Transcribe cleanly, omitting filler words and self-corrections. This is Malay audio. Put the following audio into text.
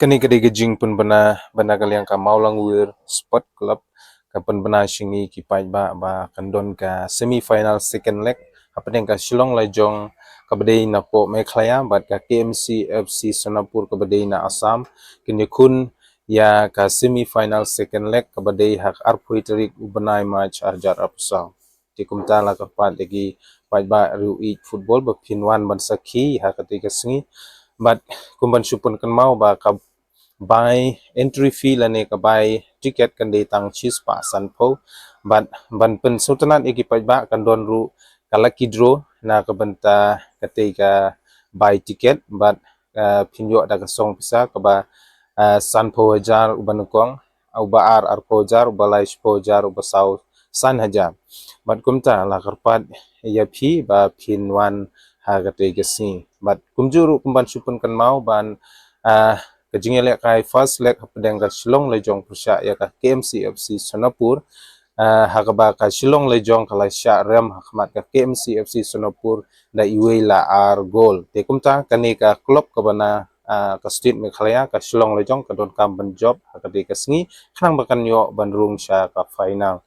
Kani kadai gajing pun bana kaliang ka Maulangwir Sport Club kapan bana shingi ki ba kandon ka semi final second leg hapeng ka Shillong Lajong kabadai na po Mekhlaya bat ka KMC FC Sonapur kabadai na Assam kini kun ya ka semi final second leg kabadai hak arpui tarik ubanai match arjar apsal ti kumta la ka pat lagi ba rui football ba pinwan ban sakhi hakati ka singi bat kumban supun kan mau ba ka buy entry fee lane ka buy ticket kan de tang chis pa san po ban pen sultanat eki pa ba kan don ru kalaki draw na ka banta kate ka buy ticket but pinyo da ka song pisa ka ba san po hajar uban kong au ba ar po hajar balai po hajar ba sau san hajar bat kumta la karpat ya phi ba pinwan ha kate ka si bat kumjuru kumban supun kan mau ban kajingele kai first leg hapdeng ka Shillong Lejong persya ya ka KMC FC Sonapur hakaba ka Shillong Lejong kala sya rem hakmat ka KMC FC Sonapur da iwe la ar goal te kumta kani ka klub ka bana ka state Meghalaya ka Shillong Lejong ka don kam ban job hakati ka singi khang bakan yo ban rung sya ka final